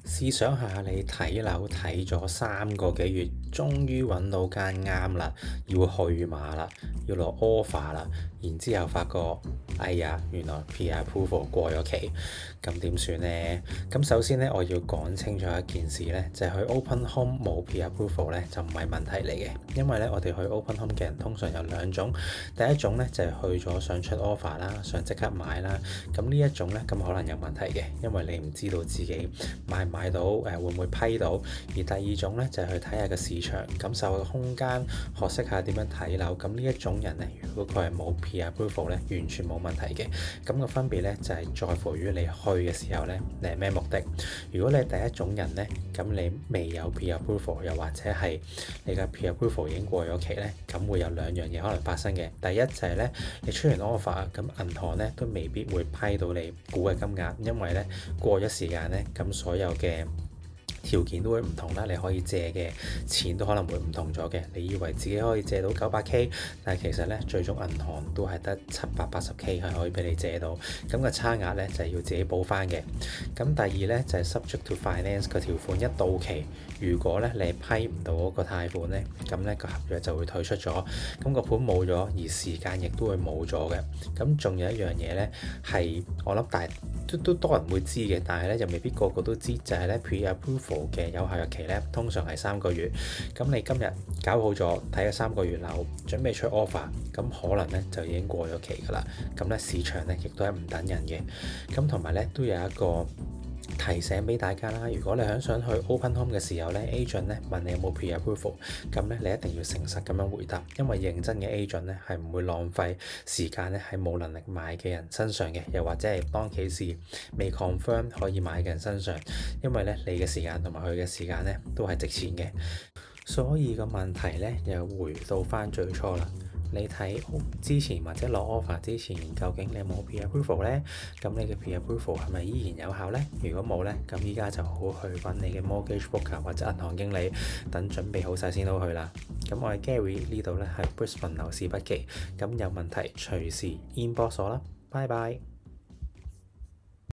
試想下，你睇樓睇咗3個幾月，終於揾到間啱啦，要去馬啦，要落 offer 啦，然之後發覺，哎呀，原來 pre-approval 過咗期，咁點算呢？咁首先呢，我要講清楚一件事呢，就係去 open home 冇 pre-approval 呢，就唔係問題嚟嘅，因為呢，我哋去 open home 嘅人通常有兩種，第一種呢，就係去咗想出 offer 啦，想即刻買啦，咁呢一種呢，咁可能有問題嘅，因為你唔知道自己買到會唔會批到，而第二種咧就係去睇下個市場，感受個空間，學識下點樣睇樓。咁呢一種人咧，如果佢係冇 pre-approval 咧，完全冇問題嘅。咁個分別咧就係在乎於你去嘅時候咧，你係咩目的？如果你係第一種人咧，咁你未有 pre-approval，又或者係你嘅 pre-approval 已經過咗期咧，咁會有兩樣嘢可能發生嘅。第一就係咧，你出完 offer，咁銀行咧都未必會批到你估嘅金額，因為咧過咗時間咧，咁所有嘅條件都會唔同啦，你可以借嘅錢都可能會唔同咗嘅。你以為自己可以借到900K，但係其實咧最終銀行都係得780K 係可以俾你借到，咁個差額咧就係要自己補翻嘅。咁第二咧就係 subject to finance 個條款一到期，如果咧你批唔到嗰個貸款咧，咁咧個合約就會退出咗，咁個盤冇咗，而時間亦都會冇咗嘅。咁仲有一樣嘢咧係我諗都多人會知嘅，但係咧又未必個個都知，就係咧 pre-approval 嘅有效日期咧，通常係3個月。咁你今日搞好咗，睇咗3個月樓，準備出 offer，咁可能咧就已經過咗期㗎啦。咁咧市場咧亦都係唔等人嘅。咁同埋咧都有一個提醒俾大家啦，如果你想去 open home 嘅時候咧，agent 咧問你有冇 pre-approval，咁咧你一定要誠實咁樣回答，因為認真嘅 agent 咧係唔會浪費時間咧喺冇能力買嘅人身上嘅，又或者係當其時未 confirm 可以買嘅人身上，因為咧你嘅時間同埋佢嘅時間咧都係值錢嘅。所以個問題咧又回到翻最初啦。你睇之前或者落 offer 之前，究竟你有冇 pre-approval 咧？咁你嘅 pre-approval 係咪依然有效咧？如果冇咧，咁依家就好去揾你嘅 mortgage broker 或者銀行經理，等準備好晒先好去啦。咁我係 Gary，呢度咧係 Brisbane 樓市筆記，咁有問題隨時 inbox 我啦。拜拜。